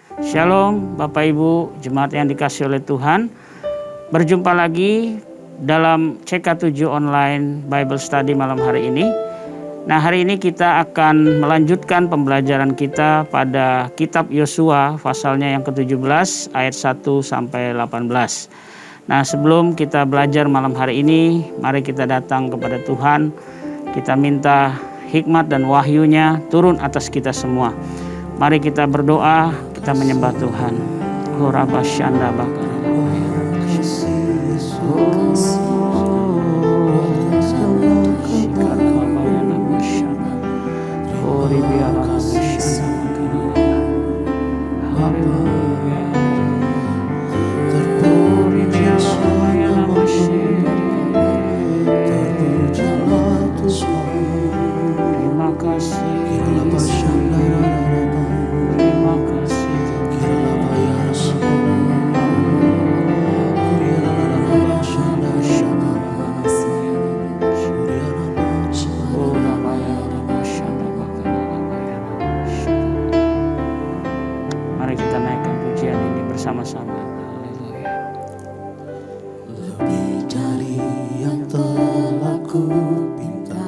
Shalom Bapak Ibu jemaat yang dikasihi oleh Tuhan. Berjumpa lagi dalam CK7 Online Bible Study malam hari ini. Nah, hari ini kita akan melanjutkan pembelajaran kita pada kitab Yosua pasalnya yang ke-17 ayat 1 sampai 18. Nah, sebelum kita belajar malam hari ini, mari kita datang kepada Tuhan. Kita minta hikmat dan wahyunya turun atas kita semua. Mari kita berdoa, kita menyembah Tuhan. Horabashanda bakara. Sama-sama. Haleluya. Lebih dari yang telah ku pinta,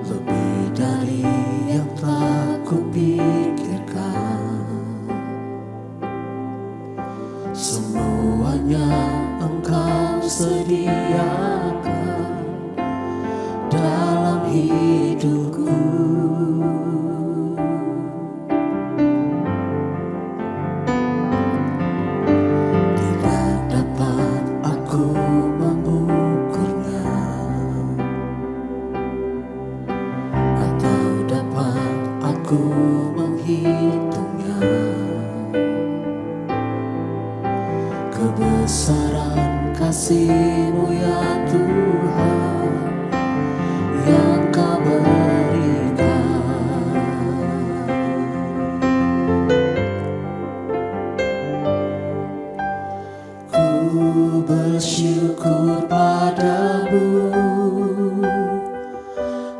lebih dari yang telah ku pikirkan, semuanya Engkau sediakan dalam hidupku. Menghitungnya, kebesaran kasih-Mu ya Tuhan yang Kau berikan. Ku bersyukur padamu,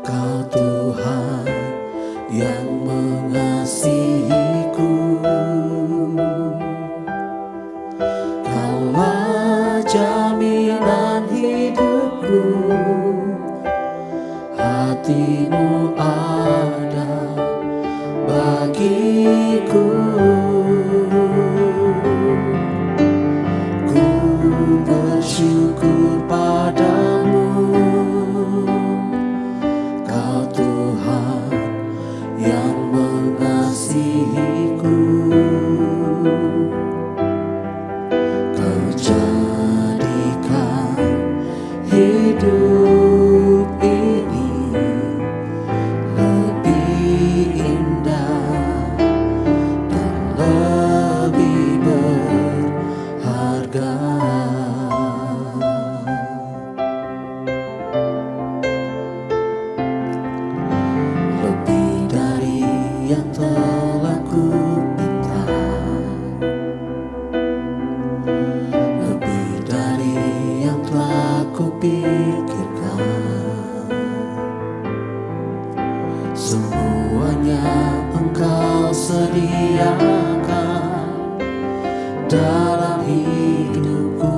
Kau Tuhan yang mengasihiku. Kaulah jaminan hidupku, hati-Mu ada bagiku. Ku bersyukur padamu, Kau Tuhan yang mengasihiku. Kau jadikan hidup ini lebih indah dan lebih berharga. Yang telah ku minta, lebih dari yang telah ku pikirkan, semuanya Engkau sediakan dalam hidupku.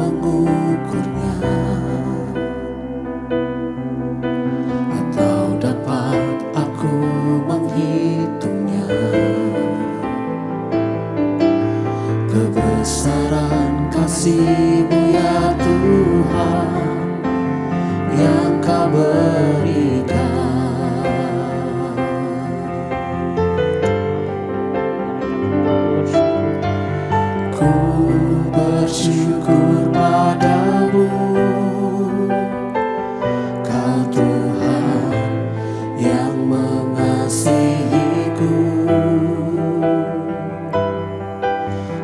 Mengukurnya atau dapat aku menghitungnya, kebesaran kasih-Mu ya Tuhan yang Kau berikan. Ku bersyukur padamu, Kau Tuhan yang mengasihiku.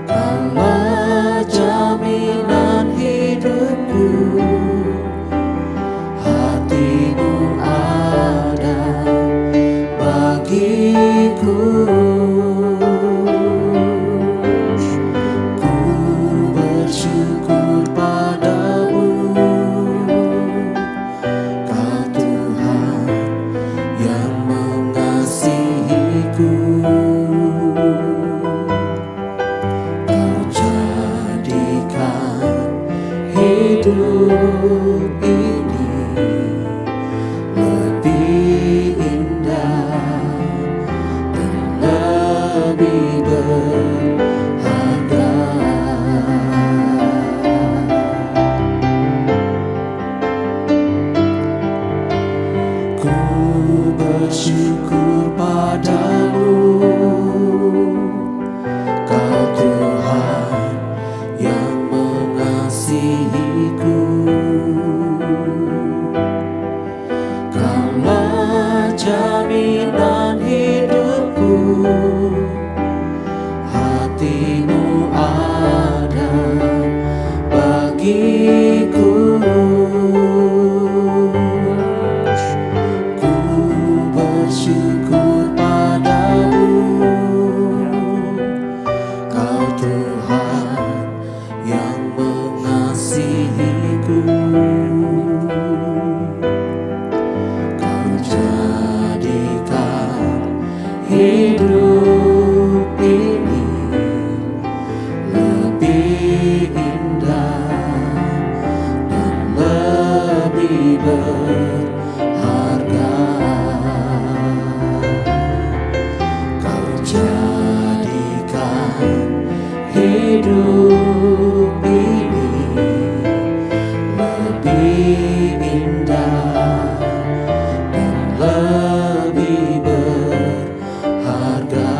Kaulah jaminan hidupku, hati-Mu ada bagiku. Ku bersyukur hidup ini lebih indah dan lebih berharga. Ku bersyukur padamu, Kau Tuhan yang mengasihiku. Kaulah jaminan hidupku, hati-Mu ada bagiku. Ku bersyukur padamu, Kau Tuhan yang mengasihiku. Kau jadikan hidup ini lebih indah dan lebih berharga. Kau jadikan hidup ini lebih indah dan lebih berharga.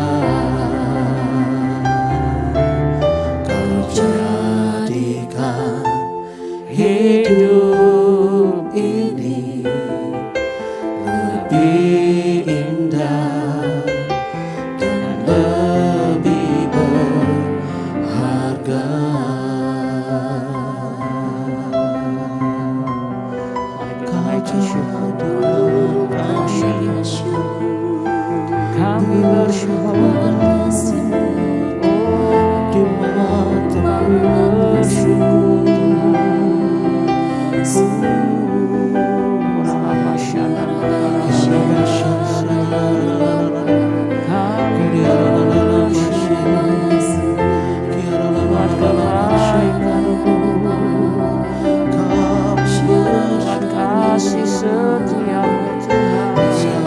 Kau jadikan hidup ini lebih indah dan lebih berharga. Kami bersyukur, kami bersyukur, Di matamu bersyukur kasih setiamu dalam hidup kami.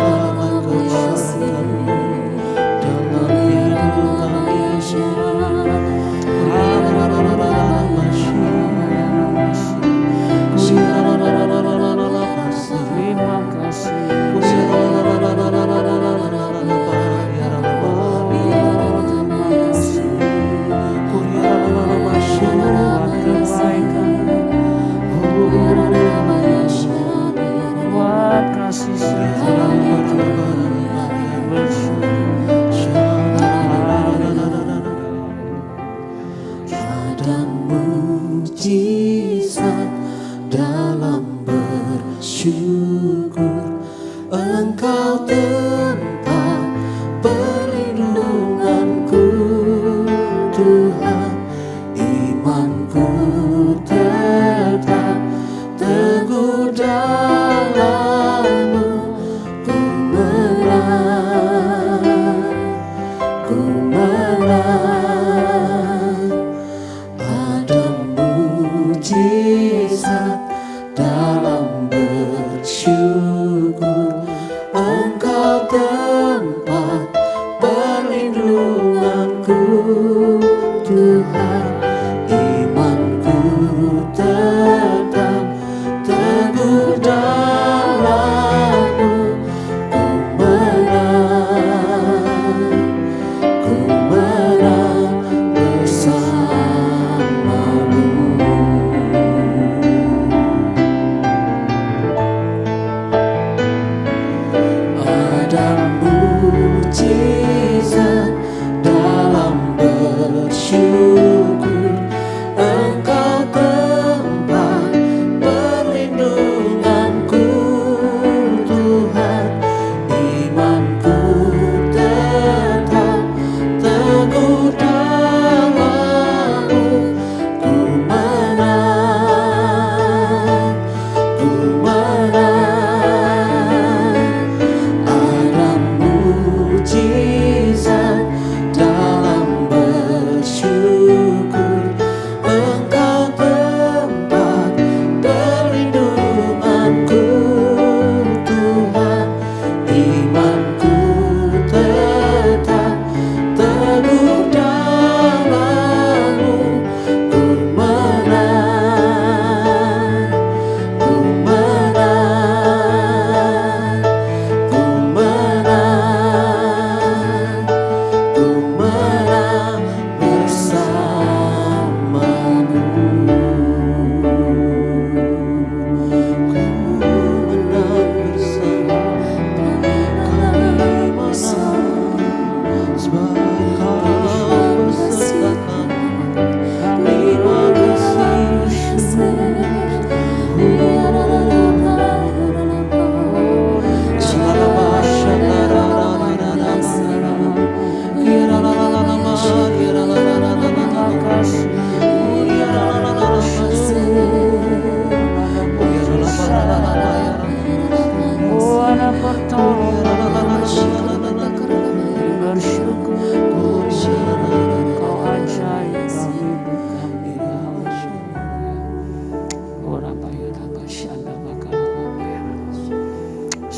Terima kasih. Buat kebaikan, buat kasih setiamu Ada mujizat dalam bersyukur. Engkau tempat perlindunganku, Tuhan. Imanku tetap teguh dalam-Mu. Ku menang, ku menang. Ada mujizat dalam bersyukur. Engkau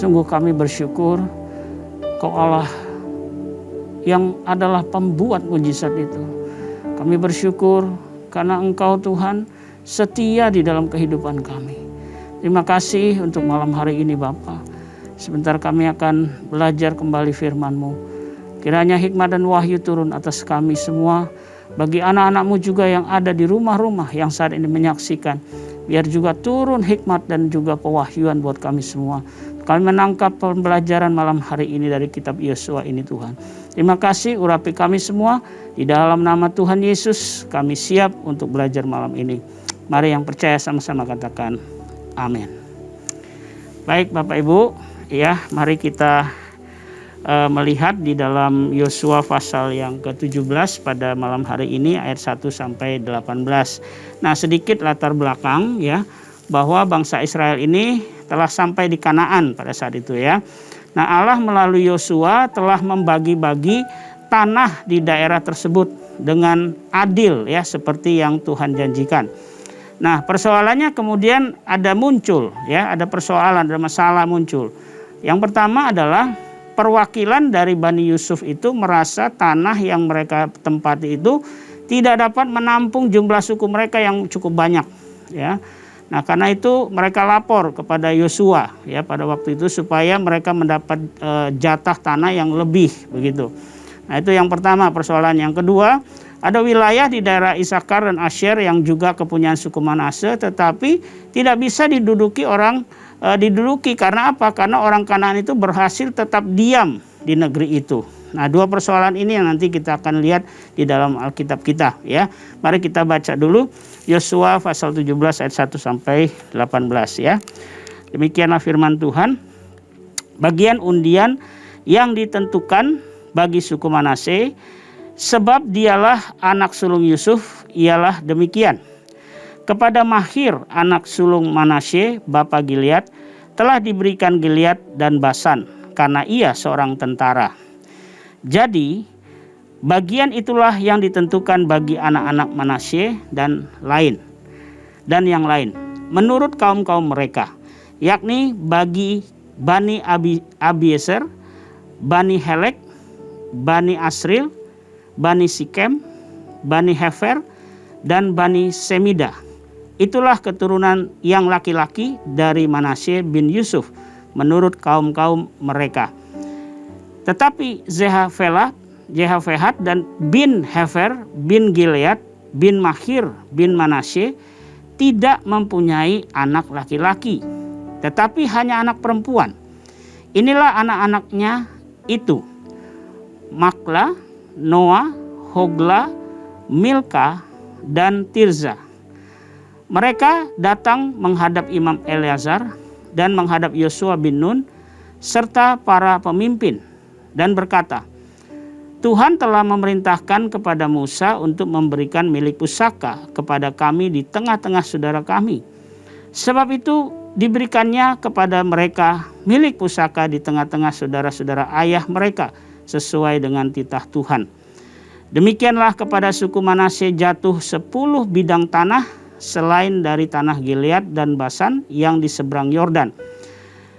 Sungguh kami bersyukur Kau Allah yang adalah pembuat mujizat itu. Kami bersyukur karena Engkau Tuhan setia di dalam kehidupan kami. Terima kasih untuk malam hari ini Bapa. Sebentar kami akan belajar kembali firman-Mu. Kiranya hikmat dan wahyu turun atas kami semua. Bagi anak-anak-Mu juga yang ada di rumah-rumah yang saat ini menyaksikan. Biar juga turun hikmat dan juga pewahyuan buat kami semua. Kami menangkap pembelajaran malam hari ini dari kitab Yosua ini Tuhan. Terima kasih urapi kami semua. Di dalam nama Tuhan Yesus kami siap untuk belajar malam ini. Mari yang percaya sama-sama katakan amin. Baik Bapak Ibu, ya mari kita melihat di dalam Yosua pasal yang ke-17 pada malam hari ini ayat 1 sampai 18. Nah, sedikit latar belakang ya bahwa bangsa Israel ini telah sampai di Kanaan pada saat itu ya. Nah, Allah melalui Yosua telah membagi-bagi tanah di daerah tersebut dengan adil ya seperti yang Tuhan janjikan. Nah, persoalannya kemudian ada persoalan, ada masalah muncul. Yang pertama adalah perwakilan dari Bani Yusuf itu merasa tanah yang mereka tempati itu tidak dapat menampung jumlah suku mereka yang cukup banyak ya. Nah, karena itu mereka lapor kepada Yosua ya pada waktu itu supaya mereka mendapat jatah tanah yang lebih begitu. Nah, itu yang pertama persoalan. Yang kedua, ada wilayah di daerah Isakar dan Asyer yang juga kepunyaan suku Manase tetapi tidak bisa diduduki karena apa? Karena orang Kanaan itu berhasil tetap diam di negeri itu. Nah, dua persoalan ini yang nanti kita akan lihat di dalam Alkitab kita ya. Mari kita baca dulu Yosua pasal 17 ayat 1 sampai 18 ya. Demikianlah firman Tuhan. Bagian undian yang ditentukan bagi suku Manase sebab dialah anak sulung Yusuf ialah demikian. Kepada Mahir anak sulung Manasye bapa Gilead telah diberikan Gilead dan Basan karena ia seorang tentara. Jadi bagian itulah yang ditentukan bagi anak-anak Manasye dan yang lain menurut kaum-kaum mereka, yakni bagi Bani Abiezer, Bani Helek, Bani Asril, Bani Sikem, Bani Hefer, dan Bani Semida. Itulah keturunan yang laki-laki dari Manasye bin Yusuf menurut kaum-kaum mereka. Tetapi Jehavehat dan bin Hefer bin Gilead bin Mahir bin Manasye tidak mempunyai anak laki-laki, tetapi hanya anak perempuan. Inilah anak-anaknya itu: Makla, Noah, Hogla, Milka, dan Tirza. Mereka datang menghadap Imam Eleazar dan menghadap Yosua bin Nun serta para pemimpin dan berkata, Tuhan telah memerintahkan kepada Musa untuk memberikan milik pusaka kepada kami di tengah-tengah saudara kami. Sebab itu diberikannya kepada mereka milik pusaka di tengah-tengah saudara-saudara ayah mereka sesuai dengan titah Tuhan. Demikianlah kepada suku Manasye jatuh 10 bidang tanah selain dari tanah Gilead dan Basan yang di seberang Yordan.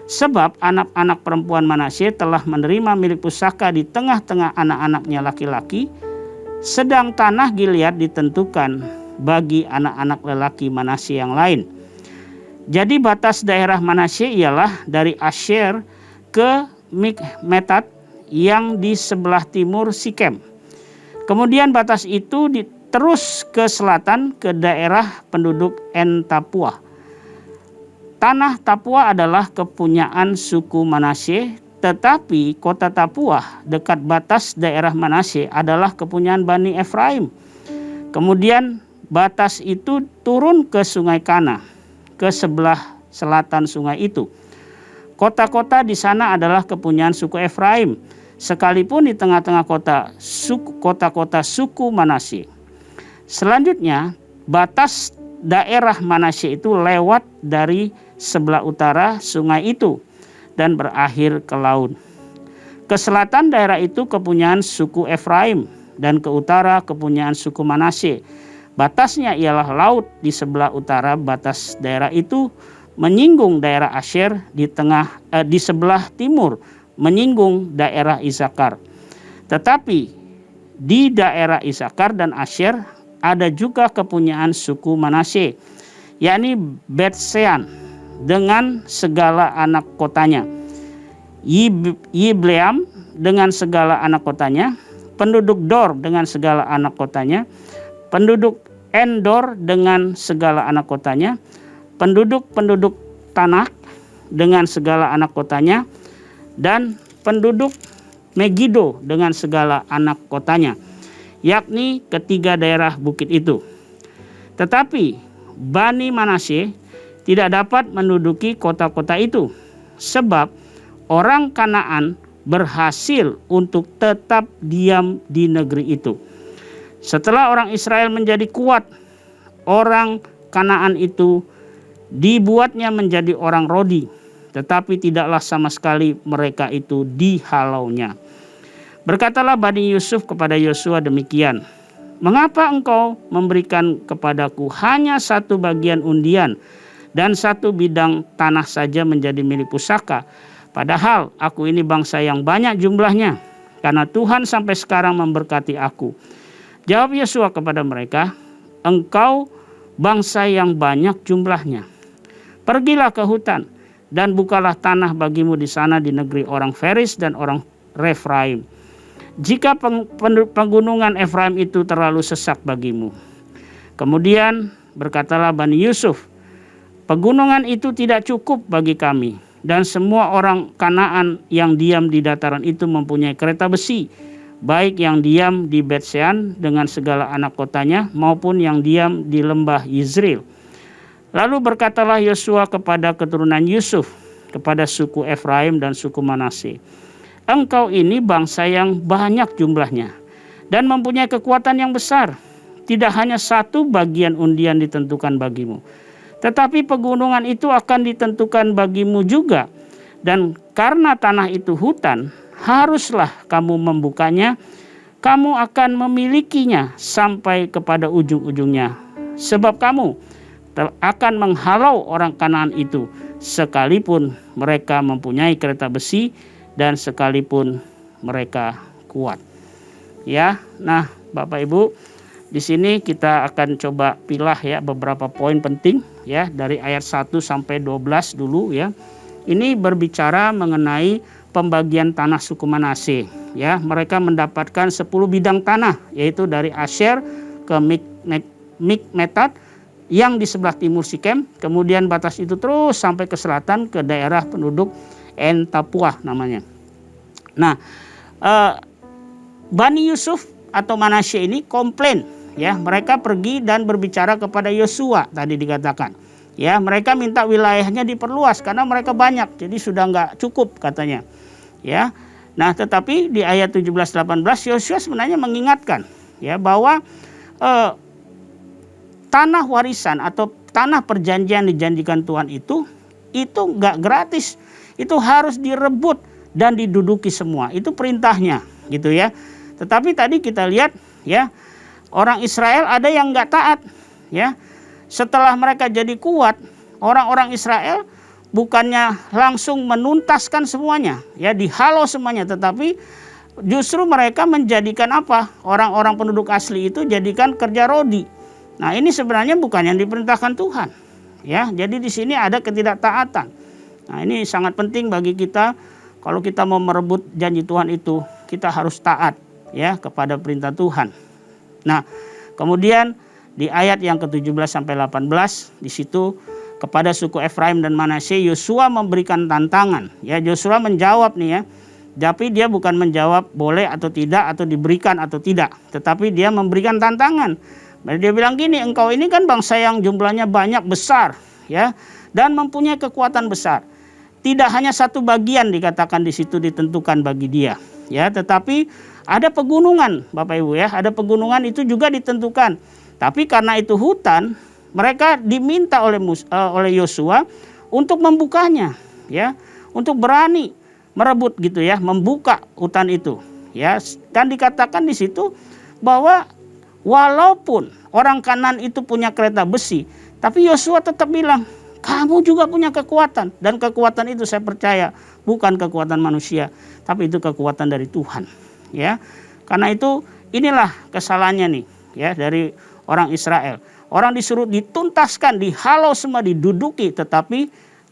Sebab anak-anak perempuan Manasye telah menerima milik pusaka di tengah-tengah anak-anaknya laki-laki, sedang tanah Gilead ditentukan bagi anak-anak lelaki Manasye yang lain. Jadi batas daerah Manasye ialah dari Asyer ke Mikmetat yang di sebelah timur Sikem. Kemudian batas itu terus ke selatan ke daerah penduduk En Tapua. Tanah Tapua adalah kepunyaan suku Manasye, tetapi kota Tapua dekat batas daerah Manasye adalah kepunyaan Bani Efraim. Kemudian batas itu turun ke Sungai Kana, ke sebelah selatan sungai itu. Kota-kota di sana adalah kepunyaan suku Efraim, sekalipun di tengah-tengah kota-kota suku Manasye. Selanjutnya, batas daerah Manasye itu lewat dari sebelah utara sungai itu dan berakhir ke laut. Ke selatan daerah itu kepunyaan suku Efraim dan ke utara kepunyaan suku Manasye. Batasnya ialah laut di sebelah utara batas daerah itu menyinggung daerah Asyer, di sebelah timur menyinggung daerah Isakar. Tetapi di daerah Isakar dan Asyer ada juga kepunyaan suku Manasye, yakni Bet-Sean dengan segala anak kotanya, Yibleam dengan segala anak kotanya, penduduk Dor dengan segala anak kotanya, penduduk Endor dengan segala anak kotanya, penduduk Tanak dengan segala anak kotanya, dan penduduk Megido dengan segala anak kotanya, yakni ketiga daerah bukit itu. Tetapi Bani Manasye tidak dapat menduduki kota-kota itu, sebab orang Kanaan berhasil untuk tetap diam di negeri itu. Setelah orang Israel menjadi kuat, orang Kanaan itu dibuatnya menjadi orang Rodi, tetapi tidaklah sama sekali mereka itu dihalaunya. Berkatalah Bani Yusuf kepada Yosua demikian, "Mengapa engkau memberikan kepadaku hanya satu bagian undian dan satu bidang tanah saja menjadi milik pusaka? Padahal aku ini bangsa yang banyak jumlahnya, karena Tuhan sampai sekarang memberkati aku." Jawab Yosua kepada mereka, "Engkau bangsa yang banyak jumlahnya. Pergilah ke hutan dan bukalah tanah bagimu di sana di negeri orang Feris dan orang Refraim. Jika pegunungan Efraim itu terlalu sesak bagimu." Kemudian berkatalah Bani Yusuf, "Pegunungan itu tidak cukup bagi kami, dan semua orang Kanaan yang diam di dataran itu mempunyai kereta besi, baik yang diam di Bet-Sean dengan segala anak kotanya maupun yang diam di lembah Yizreel." Lalu berkatalah Yosua kepada keturunan Yusuf, kepada suku Efraim dan suku Manasye, "Engkau ini bangsa yang banyak jumlahnya dan mempunyai kekuatan yang besar. Tidak hanya satu bagian undian ditentukan bagimu, tetapi pegunungan itu akan ditentukan bagimu juga. Dan karena tanah itu hutan, haruslah kamu membukanya, kamu akan memilikinya sampai kepada ujung-ujungnya. Sebab kamu akan menghalau orang Kanaan itu, sekalipun mereka mempunyai kereta besi dan sekalipun mereka kuat." Ya, nah Bapak Ibu, di sini kita akan coba pilah ya beberapa poin penting ya dari ayat 1 sampai 12 dulu ya. Ini berbicara mengenai pembagian tanah suku Manasye ya. Mereka mendapatkan 10 bidang tanah, yaitu dari Asyer ke Mikmetat yang di sebelah timur Sikem, kemudian batas itu terus sampai ke selatan ke daerah penduduk En Tapuah namanya. Nah, Bani Yusuf atau Manasye ini komplain ya, mereka pergi dan berbicara kepada Yosua tadi dikatakan. Ya, mereka minta wilayahnya diperluas karena mereka banyak, jadi sudah nggak cukup katanya. Ya, nah tetapi di ayat 17-18 Yosua sebenarnya mengingatkan ya bahwa tanah warisan atau tanah perjanjian dijanjikan Tuhan itu nggak gratis, itu harus direbut dan diduduki semua, itu perintahnya gitu ya. Tetapi tadi kita lihat ya, orang Israel ada yang nggak taat ya. Setelah mereka jadi kuat, orang-orang Israel bukannya langsung menuntaskan semuanya, ya dihalau semuanya, tetapi justru mereka menjadikan apa? Orang-orang penduduk asli itu jadikan kerja rodi. Nah, ini sebenarnya bukan yang diperintahkan Tuhan. Ya, jadi di sini ada ketidaktaatan. Nah, ini sangat penting bagi kita kalau kita mau merebut janji Tuhan itu, kita harus taat ya kepada perintah Tuhan. Nah, kemudian di ayat yang ke-17 sampai 18 di situ kepada suku Efraim dan Manasye Yosua memberikan tantangan. Ya, Yosua menjawab nih ya. Tapi dia bukan menjawab boleh atau tidak atau diberikan atau tidak, tetapi dia memberikan tantangan. Dia bilang gini, engkau ini kan bangsa yang jumlahnya banyak besar ya dan mempunyai kekuatan besar. Tidak hanya satu bagian dikatakan di situ ditentukan bagi dia ya, tetapi ada pegunungan Bapak Ibu ya, ada pegunungan itu juga ditentukan. Tapi karena itu hutan, mereka diminta oleh Yosua untuk membukanya ya, untuk berani merebut gitu ya, membuka hutan itu ya. Dan dikatakan di situ bahwa walaupun orang Kanaan itu punya kereta besi, tapi Yosua tetap bilang, kamu juga punya kekuatan. Dan kekuatan itu saya percaya bukan kekuatan manusia, tapi itu kekuatan dari Tuhan. Ya, karena itu inilah kesalahannya nih, ya, dari orang Israel. Orang disuruh dituntaskan, dihalau semua, diduduki, tetapi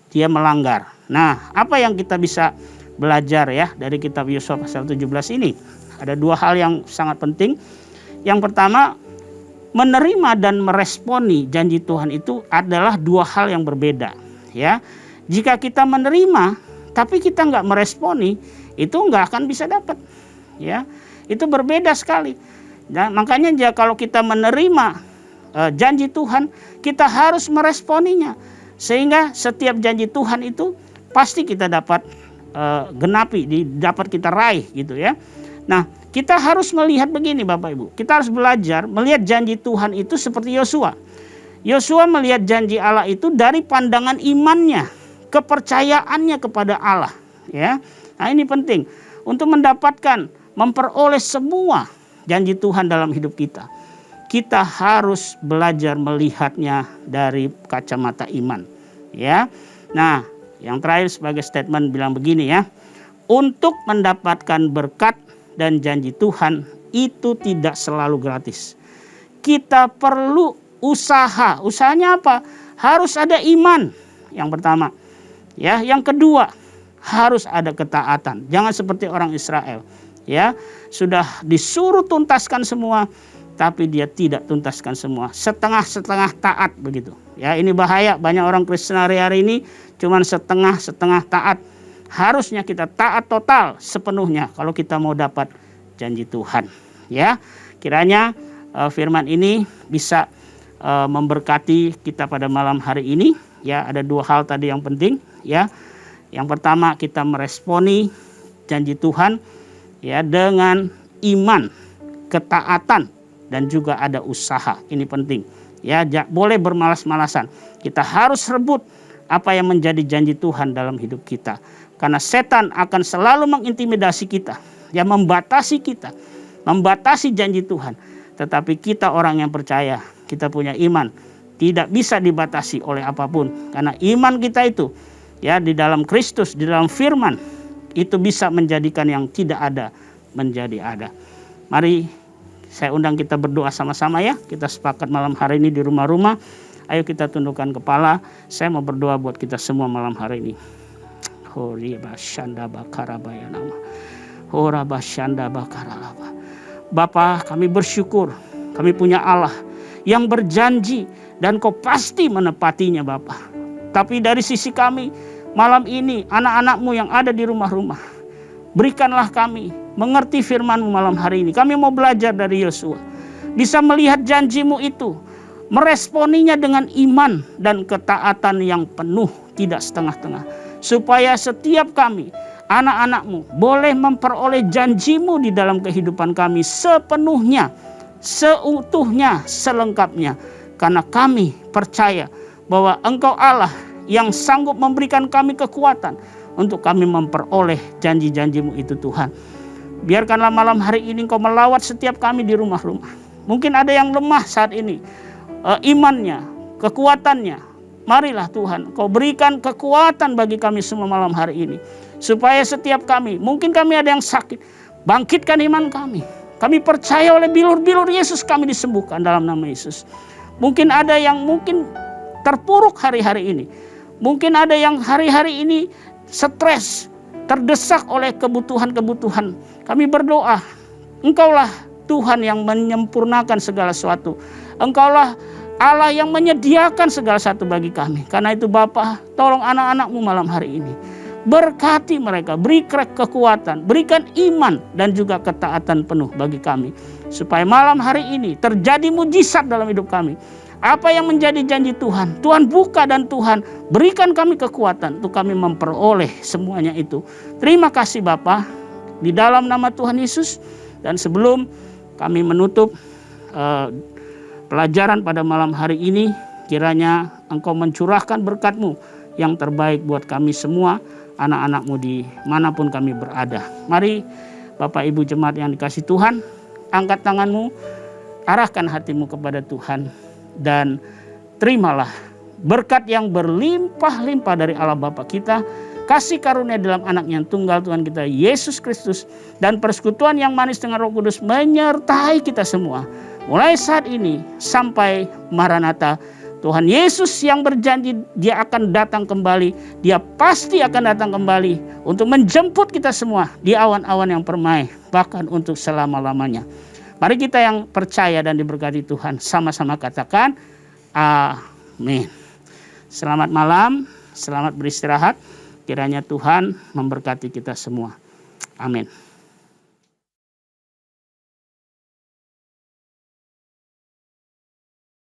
dia melanggar. Nah, apa yang kita bisa belajar ya dari kitab Yosua pasal 17 ini? Ada dua hal yang sangat penting. Yang pertama, menerima dan meresponi janji Tuhan itu adalah dua hal yang berbeda. Ya, jika kita menerima tapi kita nggak meresponi, itu nggak akan bisa dapat. Ya, itu berbeda sekali. Nah, makanya kalau kita menerima janji Tuhan, kita harus meresponinya, sehingga setiap janji Tuhan itu pasti kita dapat genapi, dapat kita raih gitu ya. Nah, kita harus melihat begini Bapak Ibu, kita harus belajar melihat janji Tuhan itu seperti Yosua. Yosua melihat janji Allah itu dari pandangan imannya, kepercayaannya kepada Allah. Ya, nah ini penting untuk mendapatkan, memperoleh semua janji Tuhan dalam hidup kita. Kita harus belajar melihatnya dari kacamata iman. Ya, nah yang terakhir sebagai statement bilang begini ya, untuk mendapatkan berkat dan janji Tuhan itu tidak selalu gratis. Kita perlu usaha. Usahanya apa? Harus ada iman. Yang pertama. Ya, yang kedua, harus ada ketaatan. Jangan seperti orang Israel. Ya, sudah disuruh tuntaskan semua, tapi dia tidak tuntaskan semua. Setengah-setengah taat begitu. Ya, ini bahaya. Banyak orang Kristen hari-hari ini cuman setengah-setengah taat. Harusnya kita taat total sepenuhnya kalau kita mau dapat janji Tuhan. Ya, kiranya firman ini bisa memberkati kita pada malam hari ini. Ya, ada dua hal tadi yang penting. Ya, yang pertama kita meresponi janji Tuhan ya dengan iman, ketaatan, dan juga ada usaha. Ini penting. Ya, boleh bermalas-malasan. Kita harus rebut apa yang menjadi janji Tuhan dalam hidup kita. Karena setan akan selalu mengintimidasi kita, ya, membatasi kita, membatasi janji Tuhan. Tetapi kita orang yang percaya, kita punya iman, tidak bisa dibatasi oleh apapun. Karena iman kita itu, ya, di dalam Kristus, di dalam firman, itu bisa menjadikan yang tidak ada menjadi ada. Mari saya undang kita berdoa sama-sama ya. Kita sepakat malam hari ini di rumah-rumah. Ayo kita tundukkan kepala. Saya mau berdoa buat kita semua malam hari ini. Bapa, kami bersyukur kami punya Allah yang berjanji dan Kau pasti menepatinya Bapa. Tapi dari sisi kami malam ini, anak-anak-Mu yang ada di rumah-rumah, berikanlah kami mengerti firman-Mu malam hari ini. Kami mau belajar dari Yosua, bisa melihat janji-Mu itu, meresponinya dengan iman dan ketaatan yang penuh, tidak setengah-tengah. Supaya setiap kami, anak-anak-Mu, boleh memperoleh janji-Mu di dalam kehidupan kami sepenuhnya, seutuhnya, selengkapnya. Karena kami percaya bahwa Engkau Allah yang sanggup memberikan kami kekuatan untuk kami memperoleh janji-janji-Mu itu Tuhan. Biarkanlah malam hari ini Engkau melawat setiap kami di rumah-rumah. Mungkin ada yang lemah saat ini, imannya, kekuatannya. Marilah Tuhan, Kau berikan kekuatan bagi kami semua malam hari ini. Supaya setiap kami, mungkin kami ada yang sakit, bangkitkan iman kami. Kami percaya oleh bilur-bilur Yesus kami disembuhkan dalam nama Yesus. Mungkin ada yang mungkin terpuruk hari-hari ini. Mungkin ada yang hari-hari ini stres, terdesak oleh kebutuhan-kebutuhan. Kami berdoa, Engkaulah Tuhan yang menyempurnakan segala sesuatu. Engkaulah Allah yang menyediakan segala sesuatu bagi kami. Karena itu Bapa, tolong anak-anak-Mu malam hari ini. Berkati mereka, beri kekuatan, berikan iman dan juga ketaatan penuh bagi kami. Supaya malam hari ini terjadi mujizat dalam hidup kami. Apa yang menjadi janji Tuhan, Tuhan buka dan Tuhan berikan kami kekuatan untuk kami memperoleh semuanya itu. Terima kasih Bapa, di dalam nama Tuhan Yesus. Dan sebelum kami menutup pelajaran pada malam hari ini, kiranya Engkau mencurahkan berkat-Mu yang terbaik buat kami semua, anak-anak-Mu di manapun kami berada. Mari Bapak Ibu jemaat yang dikasihi Tuhan, angkat tangan-Mu, arahkan hati-Mu kepada Tuhan, dan terimalah berkat yang berlimpah-limpah dari Allah Bapa kita, kasih karunia dalam anak yang tunggal Tuhan kita Yesus Kristus, dan persekutuan yang manis dengan Roh Kudus menyertai kita semua. Mulai saat ini sampai Maranatha, Tuhan Yesus yang berjanji dia akan datang kembali. Dia pasti akan datang kembali untuk menjemput kita semua di awan-awan yang permai, bahkan untuk selama-lamanya. Mari kita yang percaya dan diberkati Tuhan sama-sama katakan amin. Selamat malam, selamat beristirahat. Kiranya Tuhan memberkati kita semua. Amin.